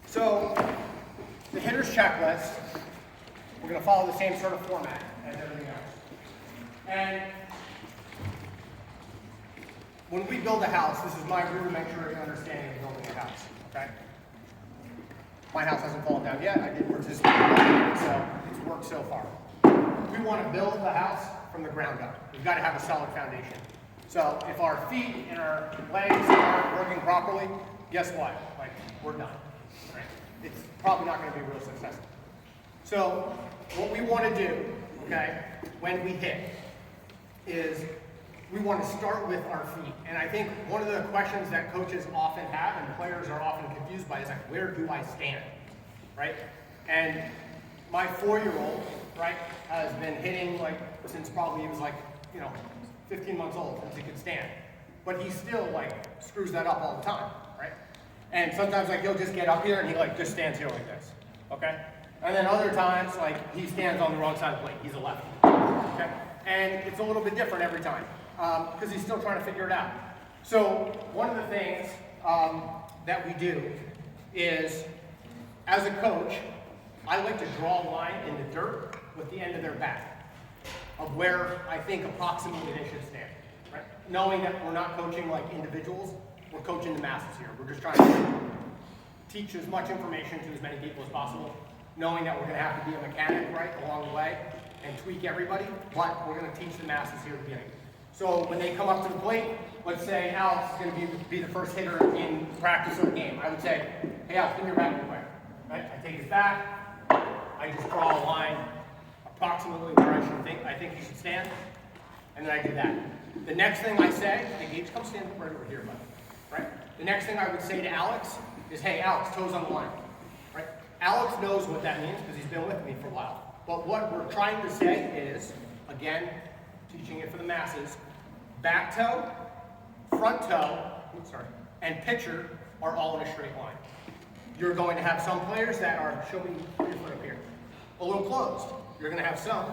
So the hitter's checklist, we're going to follow the same sort of format as everything else. And when we build a house, this is my rudimentary understanding of building a house, okay? My house hasn't fallen down yet. I did participate in it, so it's worked so far. We want to build the house from the ground up. We've got to have a solid foundation. So if our feet and our legs aren't working properly, guess what? Like, we're done. Right? It's probably not going to be real successful. So what we want to do, okay, when we hit, is we want to start with our feet. And I think one of the questions that coaches often have and players are often confused by is like, where do I stand, right? And my 4-year-old, right, has been hitting like since probably he was like, 15 months old, since he could stand. But he still like screws that up all the time, right? And sometimes like he'll just get up here and he like just stands here like this, okay? And then other times like he stands on the wrong side of the plate. He's a lefty, okay? And it's a little bit different every time because he's still trying to figure it out. So one of the things that we do is, as a coach, I like to draw a line in the dirt with the end of their bat of where I think approximately they should stand, right? Knowing that we're not coaching like individuals, we're coaching the masses here. We're just trying to teach as much information to as many people as possible, knowing that we're going to have to be a mechanic, right, along the way and tweak everybody, but we're going to teach the masses here at the beginning. So when they come up to the plate, let's say Alex is going to be the first hitter in practice or the game. I would say, hey Alex, give me your bat real quick. Right? I take his bat, I just draw a line approximately where I think he should stand, and then I do that. The next thing I say, hey Gage, come stand right over here, buddy. Right? The next thing I would say to Alex is, hey Alex, toes on the line. Right? Alex knows what that means because he's been with me for a while. But what we're trying to say is, again, teaching it for the masses, back toe, front toe, and pitcher are all in a straight line. You're going to have some players that are, show me your foot up here, a little closed. You're going to have some,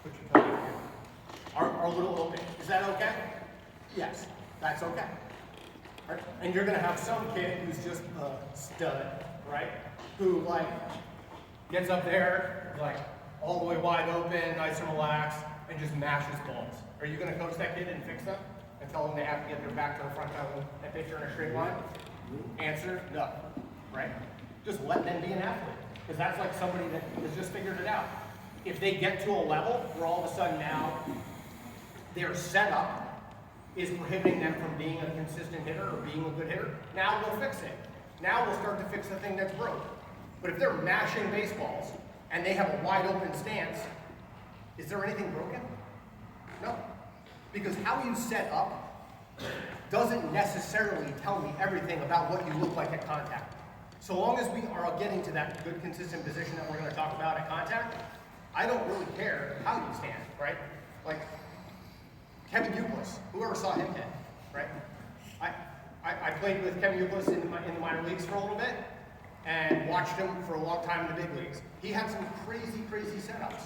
put your toe up here, are a little open. Is that okay? Yes, that's okay. Right? And you're going to have some kid who's just a stud, right? Who like gets up there, like all the way wide open, nice and relaxed, and just mashes balls. Are you going to coach that kid and fix them and tell them they have to get their back to the front toe and pitcher in a straight line? Answer, no, right? Just let them be an athlete, because that's like somebody that has just figured it out. If they get to a level where all of a sudden now their setup is prohibiting them from being a consistent hitter or being a good hitter, now we'll fix it. Now we'll start to fix the thing that's broke. But if they're mashing baseballs and they have a wide open stance, is there anything broken? No. Because how you set up doesn't necessarily tell me everything about what you look like at contact. So long as we are getting to that good consistent position that we're going to talk about at contact, I don't really care how you stand, right? Like Kevin Youkilis, whoever saw him hit, right? I played with Kevin Youkilis in the minor leagues for a little bit and watched him for a long time in the big leagues. He had some crazy setups,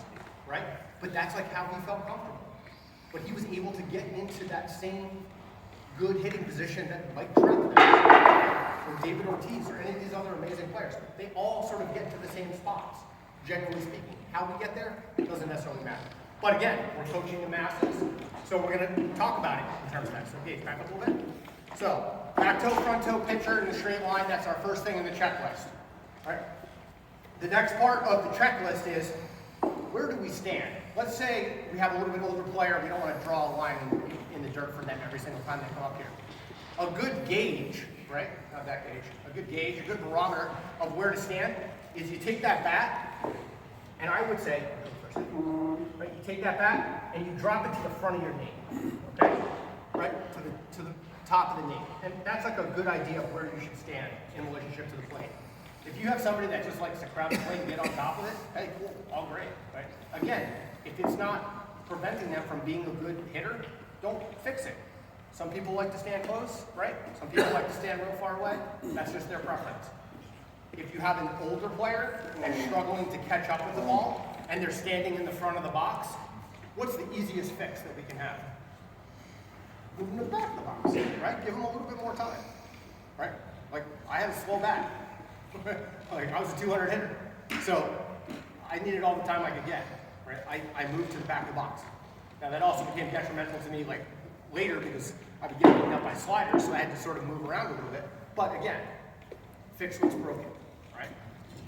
right? But that's like how he felt comfortable. But he was able to get into that same good hitting position that Mike Trout does, or David Ortiz, or any of these other amazing players. They all sort of get to the same spots, generally speaking. How we get there doesn't necessarily matter. But again, we're coaching the masses, so we're going to talk about it in terms of that. So Gage, back up a little bit. So back toe, front toe, pitcher in a straight line. That's our first thing in the checklist. All right. The next part of the checklist is, where do we stand? Let's say we have a little bit older player. We don't want to draw a line in the dirt for them every single time they come up here. A good gauge, right? Not that gauge. A good gauge, a good barometer of where to stand is you take that bat, and I would say, right, you take that bat and you drop it to the front of your knee, okay? Right, to the top of the knee. And that's like a good idea of where you should stand in relationship to the plate. If you have somebody that just likes to crowd the plate and get on top of it, hey, cool, all great, right? Again, if it's not preventing them from being a good hitter, don't fix it. Some people like to stand close, right? Some people like to stand real far away. That's just their preference. If you have an older player that's struggling to catch up with the ball and they're standing in the front of the box, what's the easiest fix that we can have? Move them to the back of the box, right? Give them a little bit more time, right? Like, I have a slow bat. Like, I was a 200 hitter. So I needed all the time I could get, right? I moved to the back of the box. Now that also became detrimental to me like later because I'd be getting beaten up by sliders, so I had to sort of move around a little bit. But again, fix what's broken, right?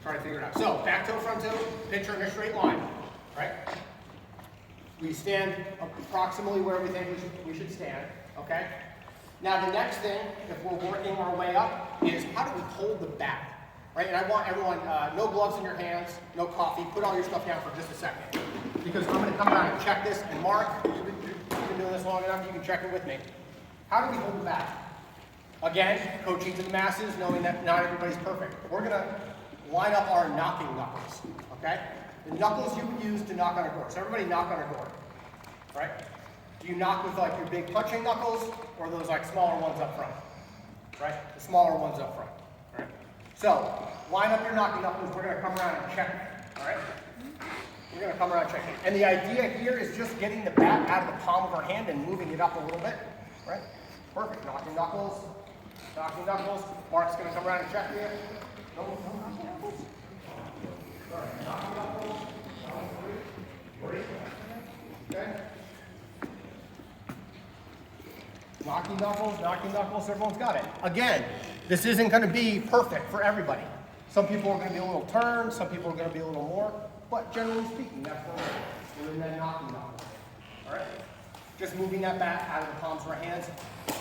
Try to figure it out. So back toe, front toe, pitcher in a straight line, right? We stand approximately where we think we should stand, okay? Now the next thing, if we're working our way up, is how do we hold the bat? Right, and I want everyone, no gloves in your hands, no coffee, put all your stuff down for just a second. Because I'm gonna come around and check this, and Mark, you've been doing this long enough, you can check it with me. How do we hold the bat? Again, coaching to the masses, knowing that not everybody's perfect. We're gonna line up our knocking knuckles, okay? The knuckles you would use to knock on a door. So everybody knock on a door, right? Do you knock with like your big punching knuckles, or those like smaller ones up front, right? The smaller ones up front, right? So, line up your knocking knuckles, we're going to come around and check it, all right? We're going to come around and check it. And the idea here is just getting the bat out of the palm of our hand and moving it up a little bit, right? Perfect, knocking knuckles, knocking knuckles. Mark's going to come around and check you. No knocking knuckles? Sorry, knocking knuckles, 3, okay? Knocking knuckles, everyone's got it. Again, this isn't going to be perfect for everybody. Some people are going to be a little turned, some people are going to be a little more, but generally speaking, that's what we're doing. That knocking knuckles. All right? Just moving that bat out of the palms of our hands.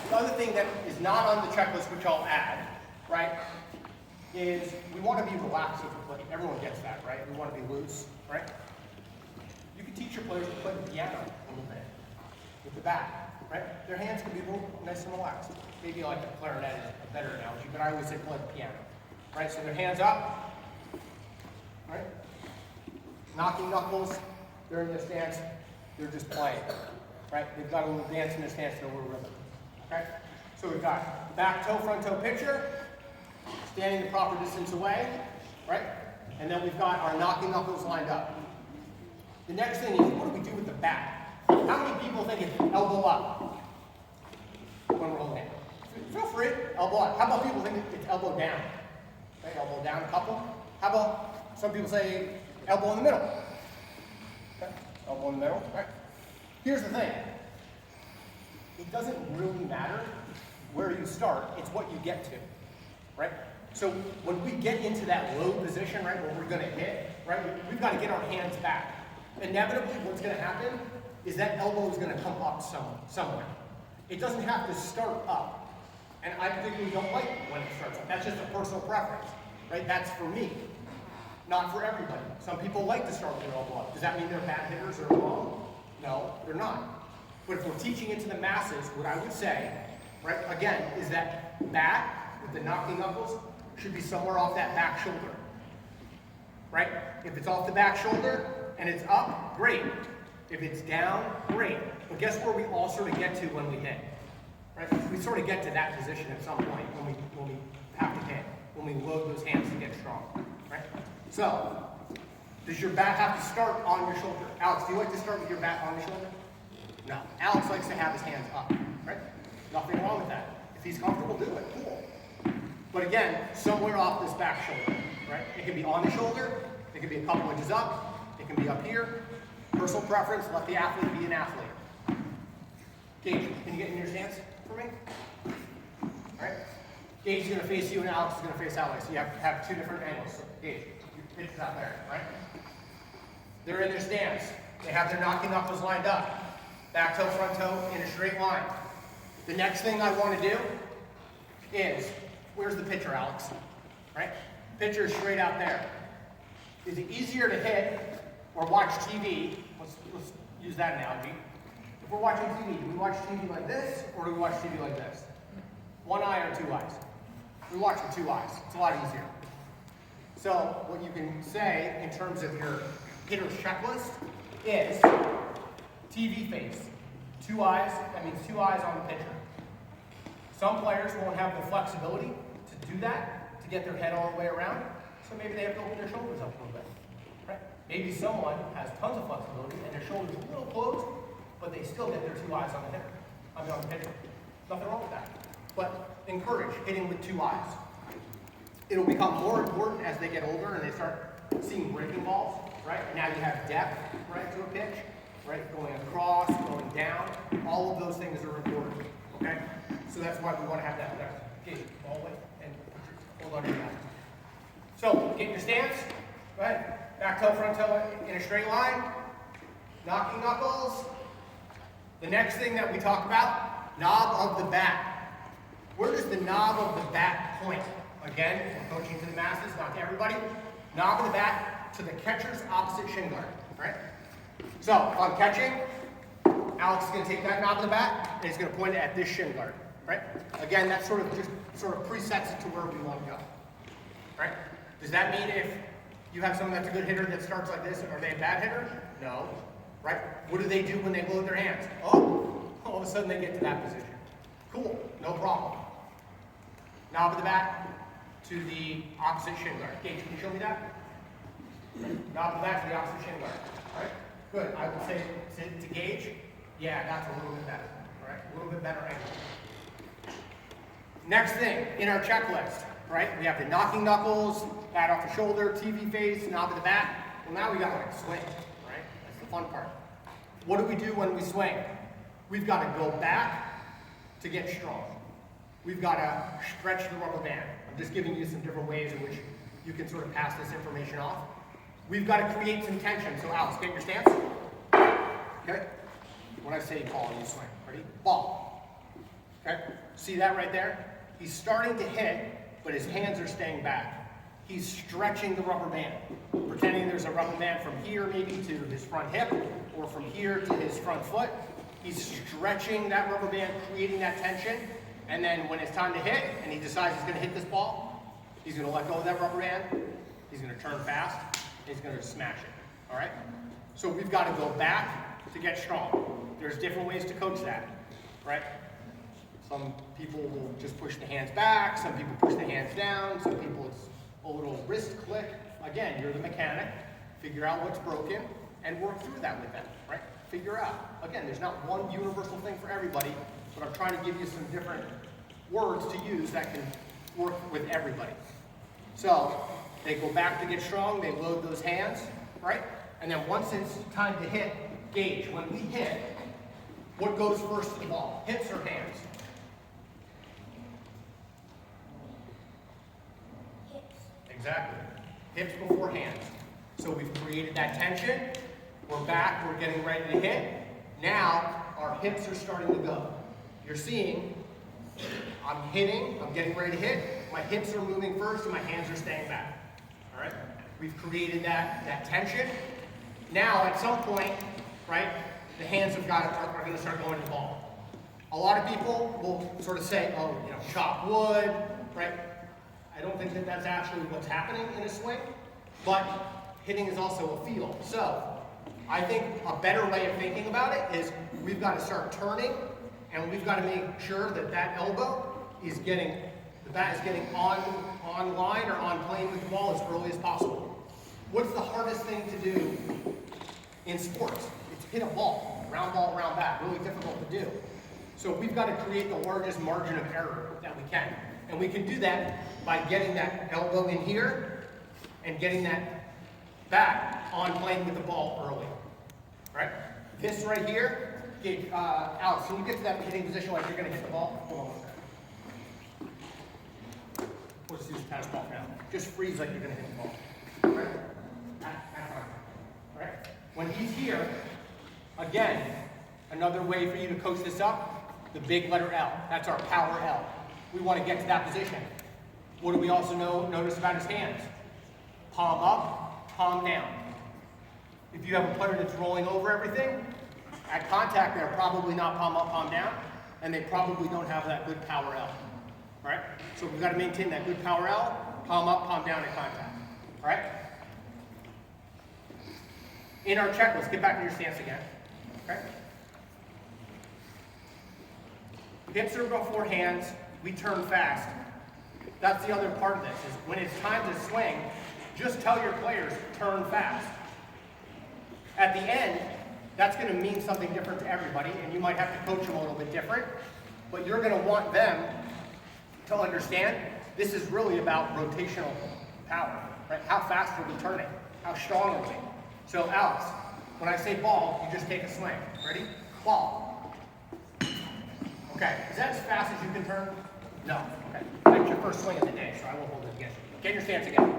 The other thing that is not on the checklist, which I'll add, right, is we want to be relaxed with the play. Everyone gets that, right? We want to be loose, right? You can teach your players to play the piano a little bit with the bat. Right? Their hands can be a little nice and relaxed. Maybe like a clarinet is a better analogy, but I always say play the piano. Right? So their hands up. Right? Knocking knuckles. They're in their stance. They're just playing. Right? They've got a little dance in their stance and a little rhythm. Okay? So we've got back toe, front toe pitcher. Standing the proper distance away. Right? And then we've got our knocking knuckles lined up. The next thing is, what do we do with the bat? How many people think it's elbow up when we're holding it? Feel free, elbow up. How about people think it's elbow down? Okay, elbow down, a couple. How about some people say elbow in the middle? Okay, elbow in the middle, right? Here's the thing. It doesn't really matter where you start, it's what you get to, right? So when we get into that low position, right, where we're gonna hit, right, we've got to get our hands back. Inevitably, what's gonna happen is that elbow is going to come up somewhere. It doesn't have to start up. And I particularly don't like when it starts up. That's just a personal preference, right? That's for me, not for everybody. Some people like to start with their elbow up. Does that mean they're bad hitters or wrong? No, they're not. But if we're teaching it to the masses, what I would say, right, again, is that bat with the knocking knuckles should be somewhere off that back shoulder, right? If it's off the back shoulder and it's up, great. If it's down, great. But guess where we all sort of get to when we hit? Right? We sort of get to that position at some point when we have to hit, when we load those hands to get strong. Right? So, does your bat have to start on your shoulder? Alex, do you like to start with your bat on your shoulder? No. Alex likes to have his hands up. Right? Nothing wrong with that. If he's comfortable, do it. Cool. But again, somewhere off this back shoulder. Right? It can be on the shoulder. It can be a couple inches up. It can be up here. Personal preference, let the athlete be an athlete. Gage, can you get in your stance for me? All right. Gage is going to face you and Alex is going to face that way. So you have two different angles. So Gage, your pitch is out there, right? They're in their stance. They have their knocking knuckles lined up. Back toe, front toe in a straight line. The next thing I want to do is, where's the pitcher, Alex? Right? Pitcher is straight out there. Is it easier to hit or watch TV? Let's use that analogy. If we're watching TV, do we watch TV like this, or do we watch TV like this? One eye or two eyes? We watch with two eyes. It's a lot easier. So what you can say in terms of your hitter's checklist is TV face. Two eyes, that means two eyes on the pitcher. Some players won't have the flexibility to do that, to get their head all the way around, so maybe they have to open their shoulders up a little bit. Right? Maybe someone has tons of flexibility and their shoulders are a little closed, but they still get their two eyes on the hitter. I mean on the pitcher. Nothing wrong with that. But encourage hitting with two eyes. It'll become more important as they get older and they start seeing breaking balls, right? And now you have depth, right, to a pitch, right? Going across, going down, all of those things are important, okay? So that's why we want to have that depth. Okay, ball away and hold on to your back. So, get your stance, go ahead. Back toe, front toe in a straight line. Knocking knuckles. The next thing that we talk about, knob of the bat. Where does the knob of the bat point? Again, we're coaching to the masses, not to everybody. Knob of the bat to the catcher's opposite shin guard, right? So, if I'm catching, Alex is going to take that knob of the bat and he's going to point it at this shin guard, right? Again, that sort of presets it to where we want to go, right? Does that mean if you have someone that's a good hitter that starts like this, are they a bad hitter? No, right? What do they do when they load their hands? Oh, all of a sudden they get to that position. Cool, no problem. Knob of the bat to the opposite shin guard. Gage, can you show me that? Knob of the bat to the opposite shin guard. All right, good. I would say to Gage, yeah, that's a little bit better. All right, a little bit better angle. Next thing in our checklist, right? We have the knocking knuckles, bat off the shoulder, TV face, knob of the bat. Well, now we got like swing, right? That's the fun part. What do we do when we swing? We've got to go back to get strong. We've got to stretch the rubber band. I'm just giving you some different ways in which you can sort of pass this information off. We've got to create some tension. So Alex, get your stance. Okay? When I say ball, you swing. Ready? Ball. Okay? See that right there? He's starting to hit, but his hands are staying back. He's stretching the rubber band, pretending there's a rubber band from here maybe to his front hip, or from here to his front foot. He's stretching that rubber band, creating that tension, and then when it's time to hit, and he decides he's going to hit this ball, he's going to let go of that rubber band, he's going to turn fast, and he's going to smash it, all right? So we've got to go back to get strong. There's different ways to coach that, right? Some people will just push the hands back, some people push the hands down, some people it's a little wrist click. Again, you're the mechanic, figure out what's broken, and work through that with them, right? Figure out. Again, there's not one universal thing for everybody, but I'm trying to give you some different words to use that can work with everybody. So, they go back to get strong, they load those hands, right? And then once it's time to hit, Gage, when we hit, what goes first to the ball? Hips or hands? Hips. Exactly. Hips before hands. So we've created that tension. We're back, we're getting ready to hit. Now, our hips are starting to go. You're seeing, I'm hitting, I'm getting ready to hit. My hips are moving first and my hands are staying back. All right? We've created that tension. Now, at some point, right, the hands are going to start going to the ball. A lot of people will sort of say, oh, you know, chop wood, right? I don't think that that's actually what's happening in a swing, but hitting is also a feel. So, I think a better way of thinking about it is we've got to start turning, and we've got to make sure that that elbow is getting, the bat is getting on line or on plane with the ball as early as possible. What's the hardest thing to do in sports? It's hit a ball, round bat, really difficult to do. So we've got to create the largest margin of error that we can. And we can do that by getting that elbow in here and getting that bat on plane with the ball early. Right? This right here, okay, Alex, can you get to that hitting position like you're going to hit the ball? Hold on one second. We'll just use the tennis ball for now. Just freeze like you're going to hit the ball. Right? Right? When he's here, again, another way for you to coach this up, the big letter L. That's our power L. We want to get to that position. What do we also notice about his hands? Palm up, palm down. If you have a player that's rolling over everything, at contact they're probably not palm up, palm down, and they probably don't have that good power L. Right? So we've got to maintain that good power L, palm up, palm down at contact. All right? In our checklist, get back to your stance again. Okay? Hips are before hands, we turn fast. That's the other part of this, is when it's time to swing, just tell your players, turn fast. At the end, that's going to mean something different to everybody, and you might have to coach them a little bit different, but you're going to want them to understand This is really about rotational power, right? How fast are we turning? How strong are we? So Alex, when I say ball, you just take a swing. Ready? Ball. Okay, is that as fast as you can turn? No. Okay, that's your first swing of the day, so I will hold it against you. Get your stance again.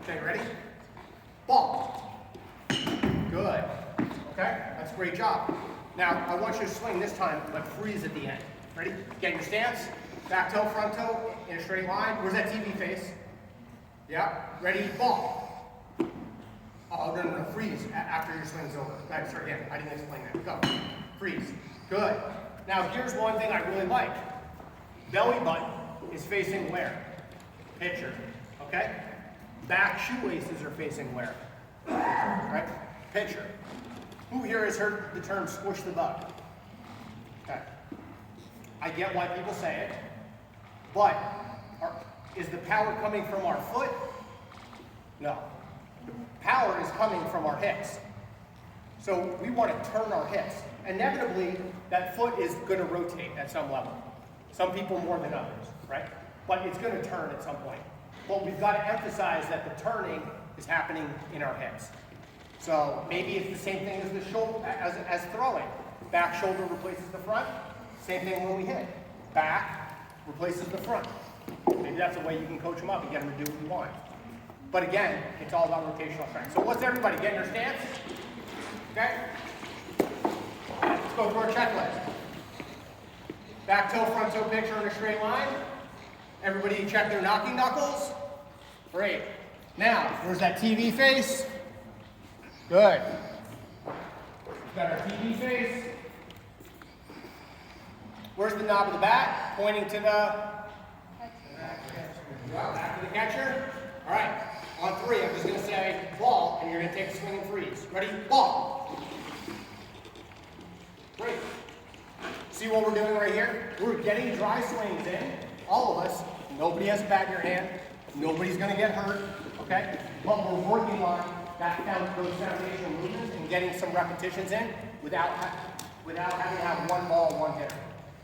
Okay, ready? Ball. Good. Okay, that's a great job. Now, I want you to swing this time, but freeze at the end. Ready? Get your stance. Back toe, front toe, in a straight line. Where's that TV face? Yeah. Ready? Ball. Oh, no, freeze after your swing's over. Back, start again. I didn't explain that. Go. Freeze. Good. Now, here's one thing I really like. Belly button is facing where? Pitcher. Okay? Back shoelaces are facing where? Right? Pitcher. Who here has heard the term squish the bug? Okay. I get why people say it, but is the power coming from our foot? No. The power is coming from our hips. So we want to turn our hips. Inevitably, that foot is going to rotate at some level. Some people more than others, right? But it's going to turn at some point. But we've got to emphasize that the turning is happening in our hips. So maybe it's the same thing as the shoulder, as throwing. Back shoulder replaces the front. Same thing when we hit. Back replaces the front. Maybe that's a way you can coach them up and get them to do what you want. But again, it's all about rotational strength. So let's everybody get in your stance. Okay? Let's go through our checklist. Back toe, front toe picture in a straight line. Everybody check their knocking knuckles. Great. Now, where's that TV face? Good. We've got our TV face. Where's the knob of the bat? Pointing to the back to the catcher. All right. On three, I'm just going to say ball, and you're going to take a swing and freeze. Ready? Ball. Great. See what we're doing right here? We're getting dry swings in. All of us. Nobody has a bat in your hand. Nobody's going to get hurt. Okay? But we're working on those foundational movements and getting some repetitions in without having to have one ball, one hitter.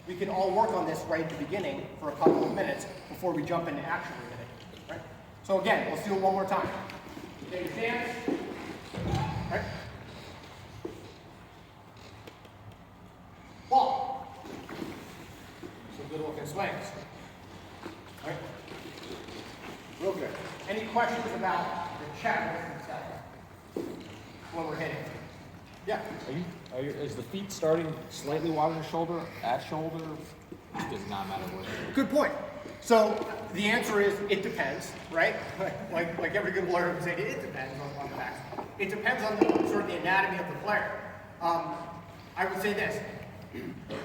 We can all work on this right at the beginning for a couple of minutes before we jump into actually hitting. Right? So again, let's do it one more time. Take a stance. Right? Ball. Some good looking swings. Right? Real good. Any questions about the checklist itself when we're hitting? Yeah. Is the feet starting slightly wider than shoulder, at shoulder? It does not matter what. Good point. So the answer is it depends, right? like every good lawyer would say, it depends on the facts. It depends on the sort of the anatomy of the player. I would say this.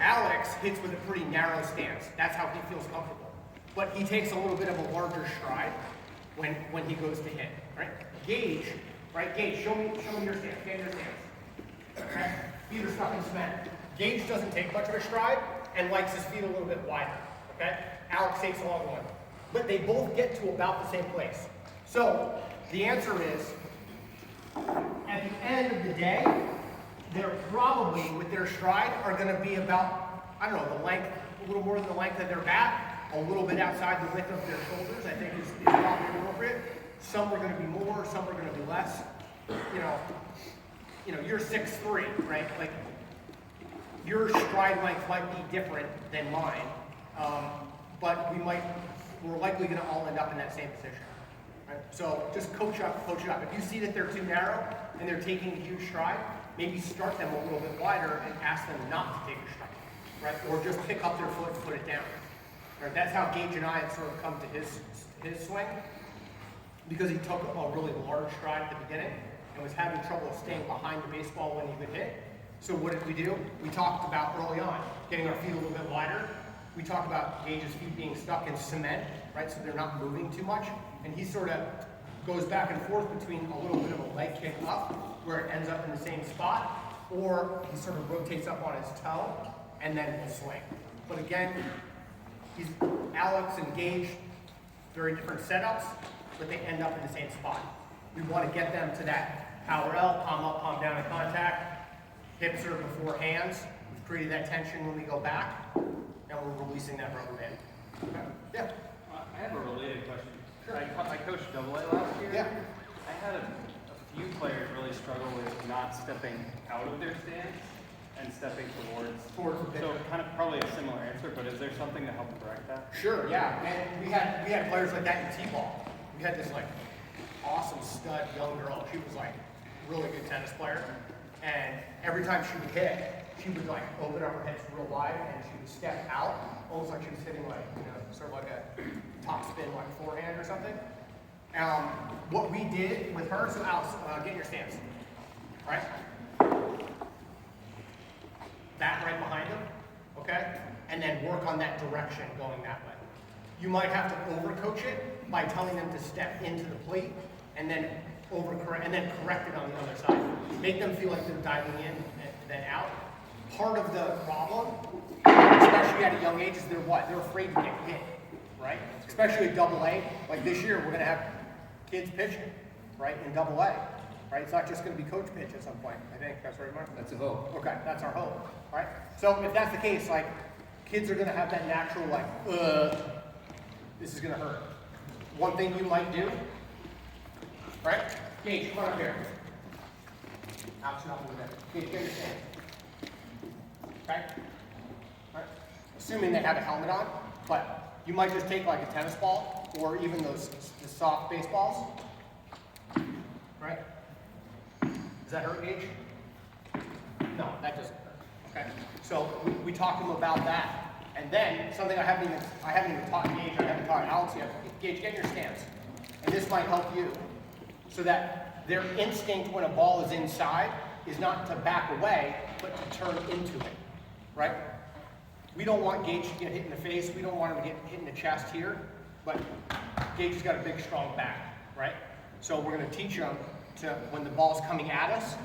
Alex hits with a pretty narrow stance. That's how he feels comfortable. But he takes a little bit of a larger stride when he goes to hit, right? Gage, right? Gage, show me your stance. Get your stance. Okay? Feet are stuck in cement. Gage doesn't take much of a stride and likes his feet a little bit wider. Okay? Alex takes a long one. But they both get to about the same place. So the answer is, at the end of the day, they're probably, with their stride, are going to be about, I don't know, the length, a little more than the length of their bat, a little bit outside the width of their shoulders, I think is probably appropriate. Some are going to be more, some are going to be less. You know, you're 6'3", right? Like, your stride length might be different than mine, but we're likely going to all end up in that same position. Right? So just coach it up. If you see that they're too narrow and they're taking a huge stride, maybe start them a little bit wider and ask them not to take a stride, right? Or just pick up their foot and put it down. Right? That's how Gage and I had sort of come to his swing, because he took a really large stride at the beginning and was having trouble staying behind the baseball when he would hit. So what did we do? We talked about early on getting our feet a little bit wider. We talked about Gage's feet being stuck in cement, right? So they're not moving too much. And he sort of goes back and forth between a little bit of a leg kick up, where it ends up in the same spot, or he sort of rotates up on his toe and then will swing. But again, Alex and Gage, very different setups, but they end up in the same spot. We want to get them to that power L, palm up, palm down in contact. Hips are before hands. We've created that tension when we go back, and we're releasing that rubber band. Okay? Yeah. I have a related question. I coached double A last year. Yeah. I had a few players really struggle with not stepping out of their stance and stepping towards the so pitcher. kind of probably a similar answer, but is there something to help correct that? Sure, yeah. And we had players like that in T-ball. We had this like awesome stud young girl. She was like a really good tennis player. And every time she would hit, she would like open up her hips real wide and she would step out, almost like she was hitting like, sort of like a top spin like forehand or something. What we did with her, so Alex, get in your stance, right? That right behind him, okay? And then work on that direction going that way. You might have to overcoach it by telling them to step into the plate and then overcorrect and then correct it on the other side. Make them feel like they're diving in and then out. Part of the problem, especially at a young age, is they're afraid to get hit, right? Especially at double A. Like this year, we're gonna have kids pitching, right, in double A. Right? It's not just gonna be coach pitch at some point, I think. That's right, Mark? That's a hope. Okay, that's our hope, right? So if that's the case, like, kids are gonna have that natural, like, this is gonna hurt. One thing you might do, right? Gage, come on up here. Alex, not moving there. Gage, get your stance. Okay? Right? Assuming they have a helmet on, but you might just take like a tennis ball or even the soft baseballs, right? Does that hurt, Gage? No, that doesn't hurt. Okay. So we talked to them about that, and then something I haven't even taught Gage. I haven't taught Alex yet. Gage, get in your stance, and this might help you, so that their instinct when a ball is inside is not to back away, but to turn into it. Right? We don't want Gage to get hit in the face. We don't want him to get hit in the chest here, but Gage has got a big, strong back, right? So we're going to teach him to, when the ball's coming at us,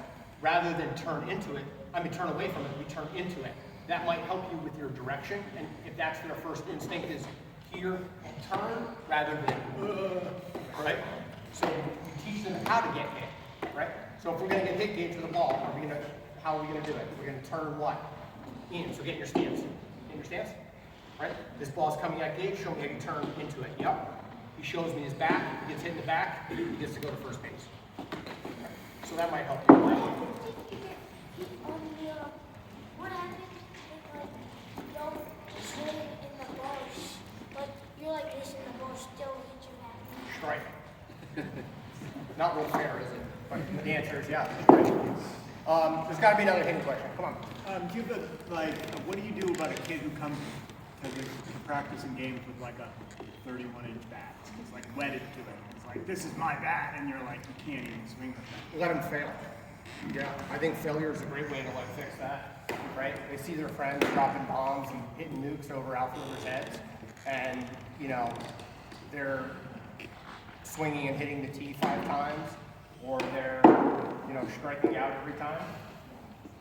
rather than turn away from it, we turn into it. That might help you with your direction, and if that's their first instinct is here and turn, rather than, right? So we teach them how to get hit, right? So if we're going to get hit, Gage, with the ball, how are we going to do it? We're going to turn what? In. So get in your stance. Get in your stance. Right? This ball's coming at Gage. Show me how you turn into it. Yep. He shows me his back. He gets hit in the back. He gets to go to first base. So that might help you. What happens if like you're swinging in the ball, but you're like this and the ball still hits your back? Strike. Not real fair, is it? But the answer is yeah. There's got to be another hidden question. Come on. What do you do about a kid who comes to practice in games with like a 31-inch bat? It's like wedded to it. It's like, this is my bat, and you're like, you can't even swing with that. Let them fail. Yeah, I think failure is a great way to like fix that, right? They see their friends dropping bombs and hitting nukes over outfielders' heads, and they're swinging and hitting the tee 5 times, or they're striking out every time.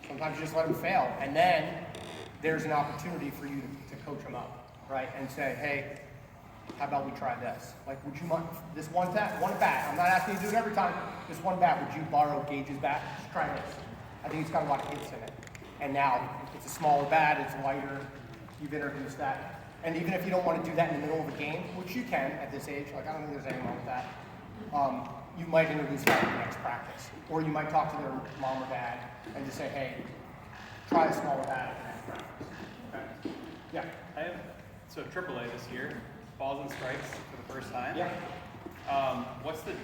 Sometimes you just let them fail, and then there's an opportunity for you to coach them up, right? And say, hey, how about we try this? Like, would you mind this one bat? I'm not asking you to do it every time. This one bat, would you borrow Gage's bat? Just try this. I think it's got a lot of hits in it. And now it's a smaller bat, it's lighter. You've introduced that. And even if you don't want to do that in the middle of a game, which you can at this age, like I don't think there's anything wrong with that. You might introduce that in the next practice. Or you might talk to their mom or dad and just say, hey, try a smaller bat at the next practice. Okay? Yeah. I have AAA this year, balls and strikes for the first time. Yeah. What's the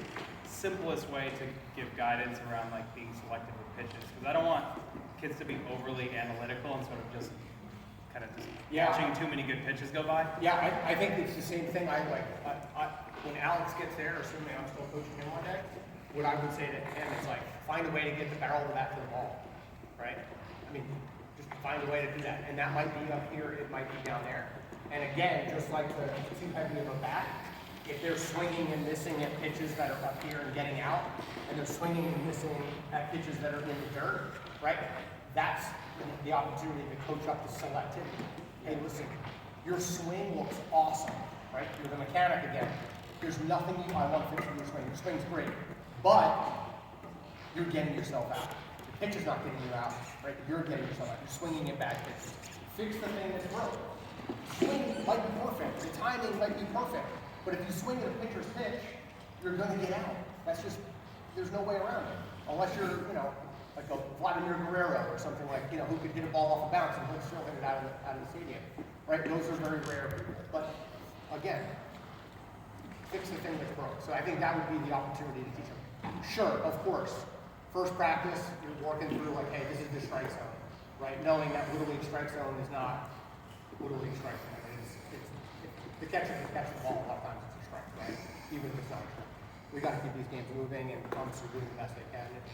simplest way to give guidance around like being selective with pitches? Because I don't want kids to be overly analytical and sort of just watching too many good pitches go by. Yeah, I think it's the same thing. When Alex gets there, assuming I'm still coaching him one day, what I would say to him is like, find a way to get the barrel of the bat to the ball, right? I mean, just find a way to do that. And that might be up here, it might be down there. And again, just like the too heavy of a bat, if they're swinging and missing at pitches that are up here and getting out, and they're swinging and missing at pitches that are in the dirt, right? That's the opportunity to coach up the selectivity. Hey, listen, your swing looks awesome, right? You're the mechanic again. There's nothing I want to fix with your swing. Your swing's great, but you're getting yourself out. The pitch is not getting you out, right? You're getting yourself out. You're swinging at bad pitches. Fix the thing that's broke. Swing might be perfect. The timing might be perfect. But if you swing at a pitcher's pitch, you're gonna get out. That's just, there's no way around it. Unless you're, like a Vladimir Guerrero or something like, who could hit a ball off a bounce and he'll still hit it out of the stadium. Right? Those are very rare people. But again, fix the thing that's broke. So I think that would be the opportunity to teach them. Sure, of course. First practice, you're working through like, hey, this is the strike zone, right? Knowing that Little League strike zone is not Little League strike zone. The catcher can catch the ball a lot of times it's a strike, right? Even if it's not a strike. We got to keep these games moving and umps are doing the best they can and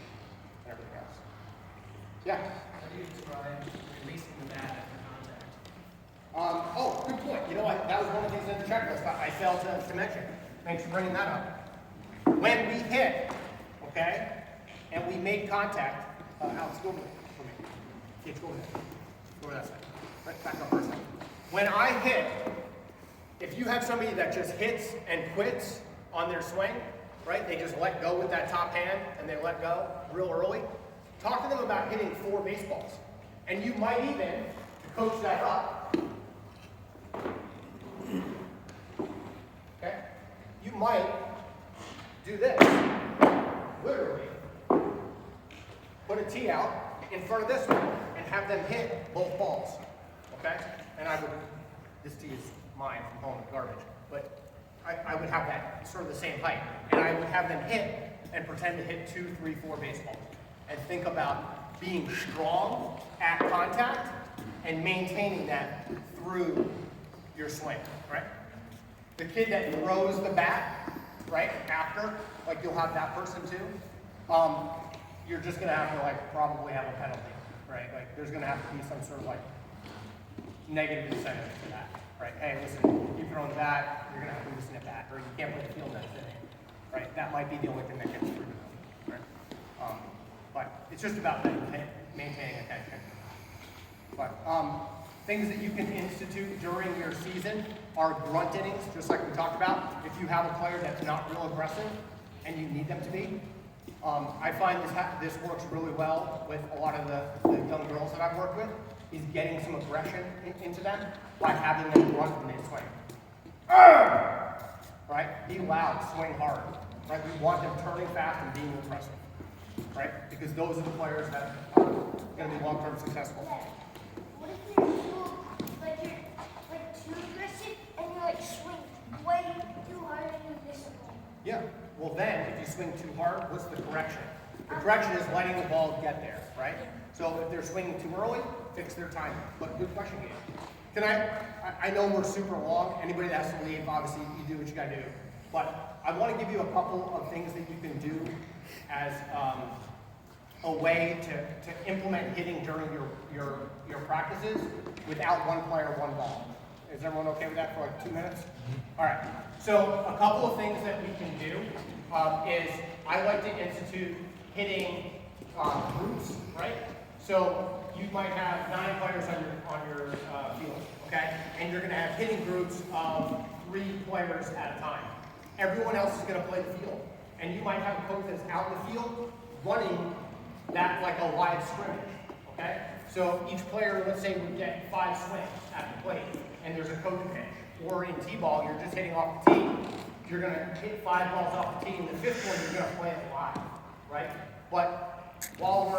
everything else. Yeah? How do you describe releasing the bat after contact? Oh, good point. You know what? That was one of the things in the checklist I failed to mention. Thanks for bringing that up. When we hit, okay, and we made contact, Alex, go over there for me. Kids, go over there. Go over that side. Right, back up for a second. When I hit, if you have somebody that just hits and quits on their swing, right, they just let go with that top hand and they let go real early, talk to them about hitting 4 baseballs. And you might even coach that up. Okay? You might do this. Literally, put a tee out in front of this one and have them hit both balls. Okay? And this tee is mine from home, garbage, but I would have that sort of the same height. And I would have them hit and pretend to hit 2, 3, 4 baseballs. And think about being strong at contact and maintaining that through your swing, right? The kid that throws the bat, right, after, like you'll have that person too, you're just gonna have to like probably have a penalty, right? Like there's gonna have to be some sort of like negative incentive to that, right? Hey, listen, you throw the bat, you're gonna have to listen at bat, or you can't play the field next inning, right? That might be the only thing that gets through to them, right? But it's just about maintaining attention. But things that you can institute during your season are grunt innings, just like we talked about. If you have a player that's not real aggressive and you need them to be, I find this works really well with a lot of the young girls that I've worked with, is getting some aggression into them by having them grunt when they swing. Right? Be loud, swing hard. Right? We want them turning fast and being aggressive. Right? Because those are the players that are going to be long-term successful. What if you're you're too aggressive and you like swing way too hard and you miss the ball? Yeah. Well, then, if you swing too hard, what's the correction? The correction is letting the ball get there, right? So if they're swinging too early, fix their timing. But good question, Gabe. Can I know we're super long. Anybody that has to leave, obviously, you do what you got to do. But I want to give you a couple of things that you can do as a way to implement hitting during your practices without one player, one ball. Is everyone okay with that for like 2 minutes? All right. So a couple of things that we can do is I like to institute hitting groups, right? So you might have 9 players on your field, okay? And you're going to have hitting groups of 3 players at a time. Everyone else is going to play the field. And you might have a coach that's out in the field running that like a live scrimmage, okay? So each player, let's say, would get 5 swings at the plate, and there's a coach pitch. Or in T-ball, you're just hitting off the tee. You're going to hit 5 balls off the tee, and the 5th one, you're going to play it live, right? But while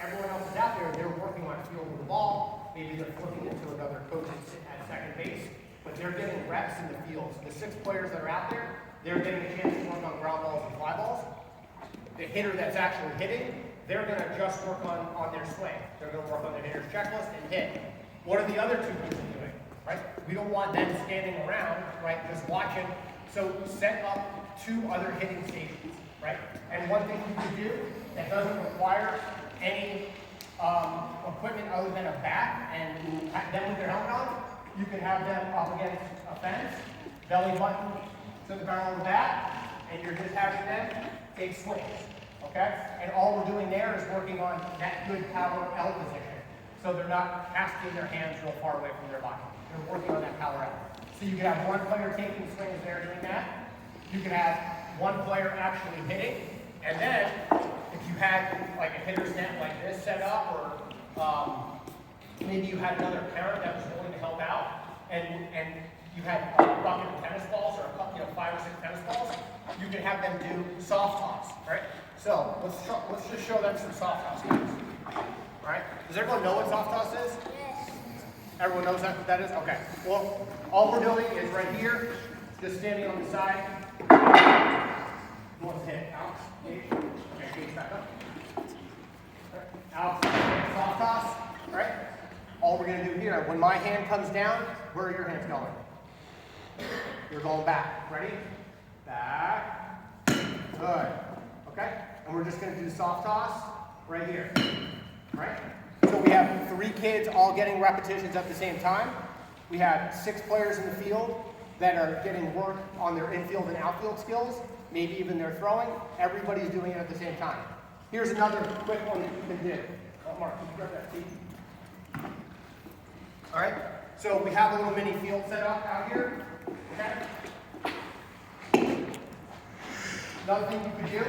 everyone else is out there, they're working on fielding the ball. Maybe they're flipping it to another coach at second base, but they're getting reps in the field. So the 6 players that are out there, they're getting a chance to work on ground balls and fly balls. The hitter that's actually hitting, they're going to just work on their swing. They're going to work on their hitter's checklist and hit. What are the other 2 people doing, right? We don't want them standing around, right, just watching. So set up 2 other hitting stations, right? And one thing you can do that doesn't require any equipment other than a bat and them with their helmet on, you can have them up against a fence, belly button to the barrel of the bat, and you're just having them take swings, okay? And all we're doing there is working on that good power L position. So they're not casting their hands real far away from their body. They're working on that power L. So you can have one player taking swings there doing that. You can have one player actually hitting. And then, if you had like a hitter's net like this set up, or maybe you had another parent that was willing to help out, and you had a bucket of tennis balls or 5 or 6 tennis balls, you can have them do soft toss, right? So let's just show them some soft toss guys. All right? Does everyone know what soft toss is? Yes. Everyone knows what that is? Okay. Well, all we're doing is right here, just standing on the side. Who wants to hit? Alex? Gage? Okay, Gage back up. All right. Alex, soft toss, right? All we're going to do here, when my hand comes down, where are your hands going? You're going back. Ready? Back. Good. Okay? And we're just going to do soft toss right here. Right? So we have 3 kids all getting repetitions at the same time. We have 6 players in the field that are getting work on their infield and outfield skills, maybe even their throwing. Everybody's doing it at the same time. Here's another quick one that you can do. Oh, Mark, can you grab that seat? All right? So we have a little mini field set up out here. Okay? Another thing you could do, you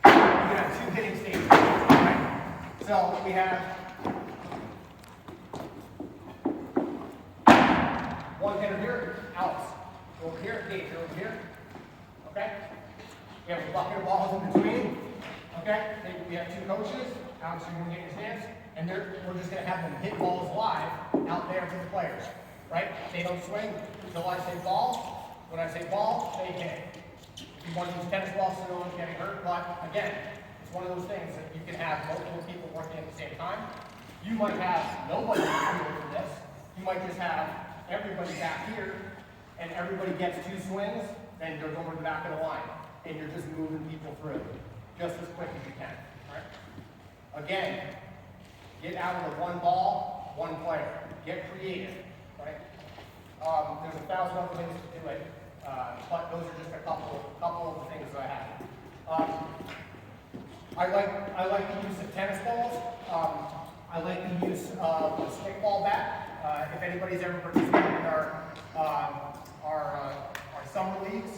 can have 2 hitting stages. Right? So we have one hitter here, Alex. Over here, Gage, over here. Okay? We have a bucket of balls in between. Okay? Maybe we have 2 coaches. Alex, you're going to get your stance. And we're just going to have them hit balls live out there to the players. Right? They don't swing until I say ball. When I say ball, they hit. If you want to use tennis balls so no one's getting hurt, but again, it's one of those things that you can have multiple people working at the same time. You might have nobody for this. You might just have everybody back here, and everybody gets 2 swings, then goes over the back of the line, and you're just moving people through just as quick as you can. All right? Again, get out of the 1 ball, 1 player. Get creative. Right? There's 1,000 other things to do it, but those are just a couple of the things that I have. I like the use of tennis balls. I like the use of a stickball bat. If anybody's ever participated in our summer leagues,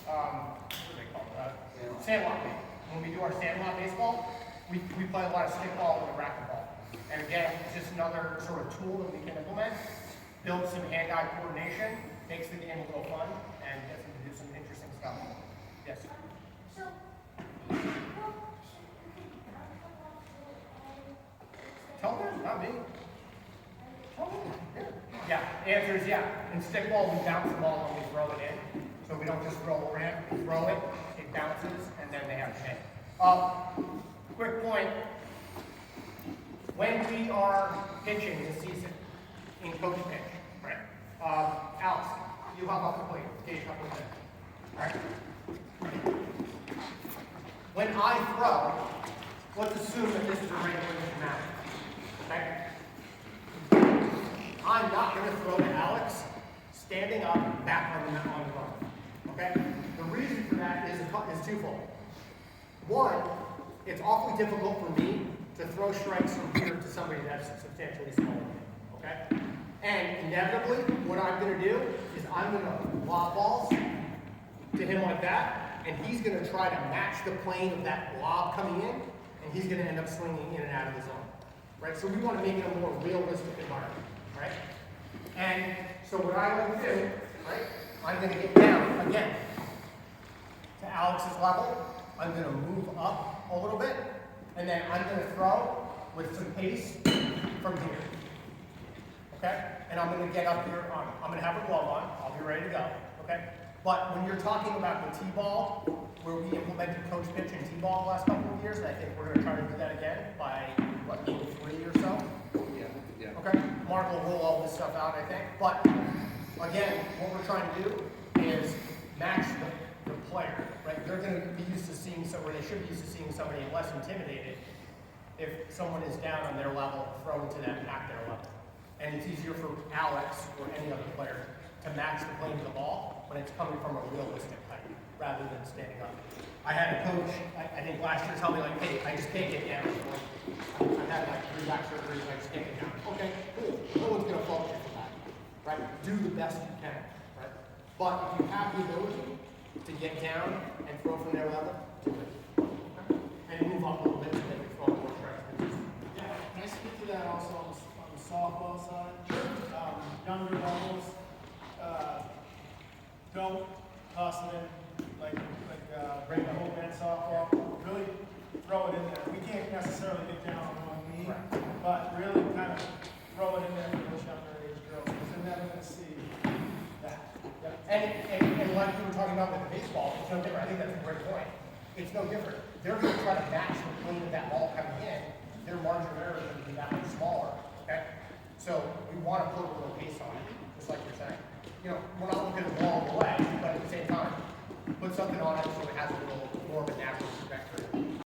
what do they call it? Sandlot league. When we do our sandlot baseball, we play a lot of stickball with a racquetball. And again, it's just another sort of tool that we can implement. Build some hand-eye coordination, makes the game a little fun, and gets them to do some interesting stuff. Yes? So, Tell them, not me. Tell them. Yeah, the answer is yeah. In stickball, we bounce the ball when we throw it in. So we don't just throw it around, we throw it, it bounces, and then they have to hit. Quick point. When we are pitching this season, in coach pitch, right? Alex, you hop off the plate. Gage, hop off the plate. All right? When I throw, let's assume that this is a regulation match. Okay? I'm not going to throw to Alex standing up back on the run. Okay? The reason for that is twofold. One, it's awfully difficult for me to throw strikes from here to somebody that's substantially smaller than me. Okay? And inevitably, what I'm going to do is I'm going to lob balls to him like that, and he's going to try to match the plane of that lob coming in, and he's going to end up swinging in and out of the zone. Right? So we want to make it a more realistic environment. Right? And so what I like to do, right, I'm going to get down again to Alex's level. I'm going to move up a little bit, and then I'm going to throw with some pace from here. Okay? And I'm going to get up here on, I'm going to have a glove on. I'll be ready to go. Okay? But when you're talking about the T-ball, where we implemented coach pitch and T-ball the last couple of years, and I think we're going to try to do that again by, what, maybe 3 or so? Yeah. Okay? Mark will roll all this stuff out, I think. But, again, what we're trying to do is match the player, right? They're going to be used to seeing somebody, they should be used to seeing somebody less intimidated if someone is down on their level, throw to them at their level. And it's easier for Alex or any other player to match the plane of the ball when it's coming from a realistic height rather than standing up. I had a coach, I think last year, tell me like, hey, I just can't get down. I've had like 3 back surgeries, I just can't get down. Okay, cool. No one's going to fault you for that, right? Do the best you can, right? But if you have the ability to get down and throw from their level, do it. Okay? And move up a little bit to make it throw more strikes. Yeah, can I speak to that also on the softball side? Younger levels, toss it in, break the whole bed softball, really throw it in there. We can't necessarily get down on one knee, but really kind of throw it in there for those younger age girls, because they're never gonna see that. Yeah. And like we were talking about with the baseball, it's no different. I think that's a great point. It's no different. They're going to try to match the plane of that ball coming in. Their margin of error is going to be that much smaller. Okay? So we want to put a little pace on it, just like you're saying. You know, we're not looking at the ball away, but at the same time, put something on it so